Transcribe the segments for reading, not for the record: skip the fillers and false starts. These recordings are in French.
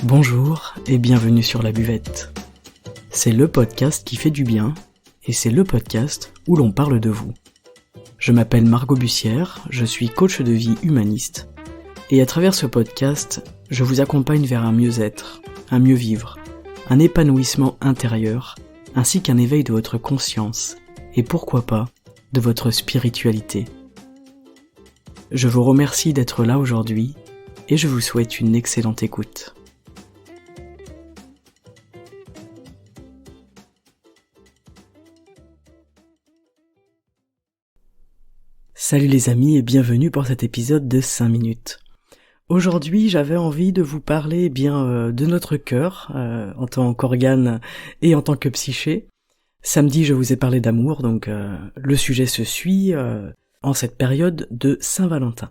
Bonjour et bienvenue sur La Buvette. C'est le podcast qui fait du bien et c'est le podcast où l'on parle de vous. Je m'appelle Margot Bussière, je suis coach de vie humaniste et à travers ce podcast, je vous accompagne vers un mieux-être, un mieux vivre, un épanouissement intérieur ainsi qu'un éveil de votre conscience et pourquoi pas de votre spiritualité. Je vous remercie d'être là aujourd'hui et je vous souhaite une excellente écoute. Salut les amis et bienvenue pour cet épisode de 5 minutes. Aujourd'hui j'avais envie de vous parler de notre cœur en tant qu'organe et en tant que psyché. Samedi je vous ai parlé d'amour, donc le sujet se suit en cette période de Saint-Valentin.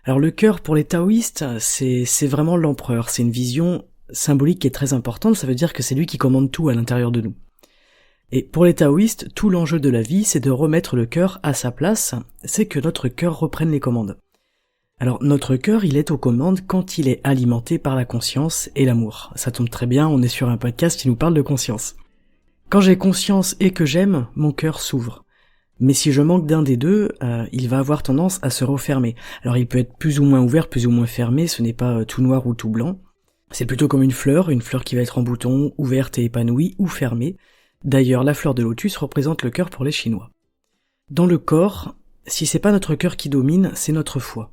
Alors le cœur pour les taoïstes c'est vraiment l'empereur, c'est une vision symbolique qui est très importante, ça veut dire que c'est lui qui commande tout à l'intérieur de nous. Et pour les taoïstes, tout l'enjeu de la vie, c'est de remettre le cœur à sa place, c'est que notre cœur reprenne les commandes. Alors notre cœur, il est aux commandes quand il est alimenté par la conscience et l'amour. Ça tombe très bien, on est sur un podcast qui nous parle de conscience. Quand j'ai conscience et que j'aime, mon cœur s'ouvre. Mais si je manque d'un des deux, il va avoir tendance à se refermer. Alors il peut être plus ou moins ouvert, plus ou moins fermé, ce n'est pas tout noir ou tout blanc. C'est plutôt comme une fleur qui va être en bouton, ouverte et épanouie, ou fermée. D'ailleurs, la fleur de lotus représente le cœur pour les Chinois. Dans le corps, si c'est pas notre cœur qui domine, c'est notre foie.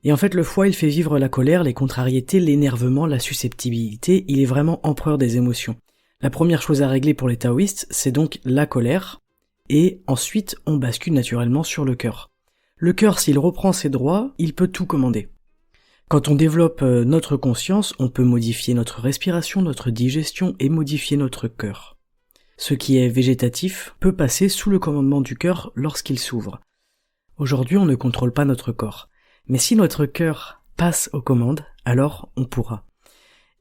Et en fait, le foie, il fait vivre la colère, les contrariétés, l'énervement, la susceptibilité, il est vraiment empereur des émotions. La première chose à régler pour les taoïstes, c'est donc la colère, et ensuite, on bascule naturellement sur le cœur. Le cœur, s'il reprend ses droits, il peut tout commander. Quand on développe notre conscience, on peut modifier notre respiration, notre digestion, et modifier notre cœur. Ce qui est végétatif peut passer sous le commandement du cœur lorsqu'il s'ouvre. Aujourd'hui, on ne contrôle pas notre corps. Mais si notre cœur passe aux commandes, alors on pourra.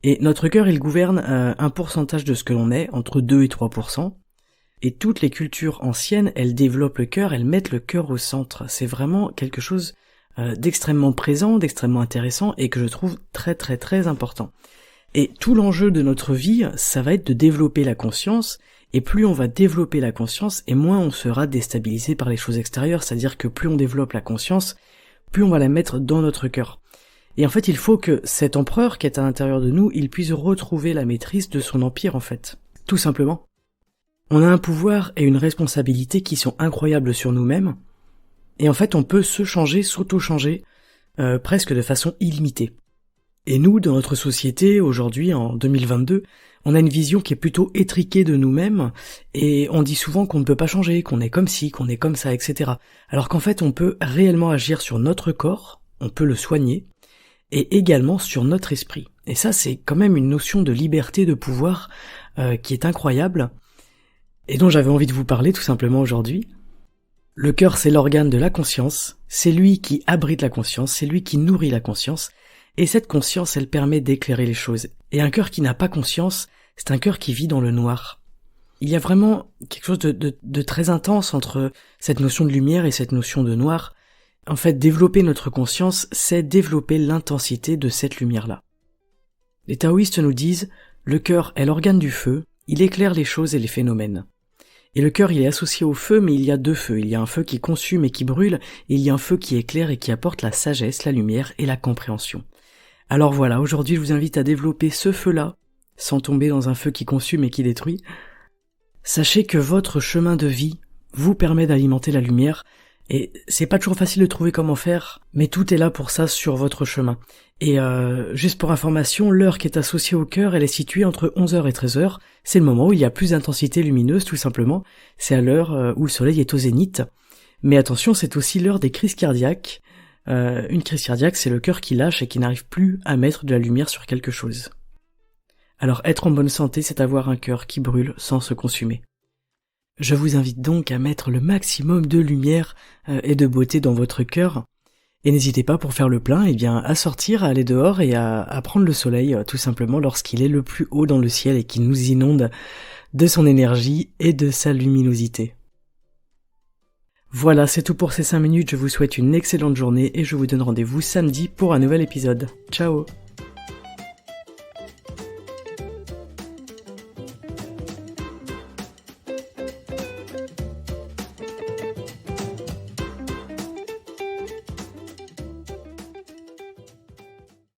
Et notre cœur, il gouverne un pourcentage de ce que l'on est, entre 2 et 3%. Et toutes les cultures anciennes, elles développent le cœur, elles mettent le cœur au centre. C'est vraiment quelque chose d'extrêmement présent, d'extrêmement intéressant et que je trouve très très très important. Et tout l'enjeu de notre vie, ça va être de développer la conscience. Et plus on va développer la conscience, et moins on sera déstabilisé par les choses extérieures, c'est-à-dire que plus on développe la conscience, plus on va la mettre dans notre cœur. Et en fait, il faut que cet empereur qui est à l'intérieur de nous, il puisse retrouver la maîtrise de son empire, en fait. Tout simplement. On a un pouvoir et une responsabilité qui sont incroyables sur nous-mêmes, et en fait, on peut se changer, s'auto-changer, presque de façon illimitée. Et nous, dans notre société, aujourd'hui, en 2022, on a une vision qui est plutôt étriquée de nous-mêmes, et on dit souvent qu'on ne peut pas changer, qu'on est comme ci, qu'on est comme ça, etc. Alors qu'en fait, on peut réellement agir sur notre corps, on peut le soigner, et également sur notre esprit. Et ça, c'est quand même une notion de liberté, de pouvoir, qui est incroyable, et dont j'avais envie de vous parler tout simplement aujourd'hui. Le cœur, c'est l'organe de la conscience, c'est lui qui abrite la conscience, c'est lui qui nourrit la conscience, et cette conscience, elle permet d'éclairer les choses. Et un cœur qui n'a pas conscience, c'est un cœur qui vit dans le noir. Il y a vraiment quelque chose de très intense entre cette notion de lumière et cette notion de noir. En fait, développer notre conscience, c'est développer l'intensité de cette lumière-là. Les taoïstes nous disent, le cœur est l'organe du feu, il éclaire les choses et les phénomènes. Et le cœur, il est associé au feu, mais il y a deux feux. Il y a un feu qui consume et qui brûle, et il y a un feu qui éclaire et qui apporte la sagesse, la lumière et la compréhension. Alors voilà, aujourd'hui je vous invite à développer ce feu-là, sans tomber dans un feu qui consume et qui détruit. Sachez que votre chemin de vie vous permet d'alimenter la lumière, et c'est pas toujours facile de trouver comment faire, mais tout est là pour ça sur votre chemin. Et juste pour information, l'heure qui est associée au cœur, elle est située entre 11h et 13h, c'est le moment où il y a plus d'intensité lumineuse tout simplement, c'est à l'heure où le soleil est au zénith. Mais attention, c'est aussi l'heure des crises cardiaques. Une crise cardiaque, c'est le cœur qui lâche et qui n'arrive plus à mettre de la lumière sur quelque chose. Alors être en bonne santé, c'est avoir un cœur qui brûle sans se consumer. Je vous invite donc à mettre le maximum de lumière et de beauté dans votre cœur, et n'hésitez pas pour faire le plein, à sortir, à aller dehors et à prendre le soleil tout simplement lorsqu'il est le plus haut dans le ciel et qu'il nous inonde de son énergie et de sa luminosité. Voilà, c'est tout pour ces 5 minutes, je vous souhaite une excellente journée et je vous donne rendez-vous samedi pour un nouvel épisode. Ciao!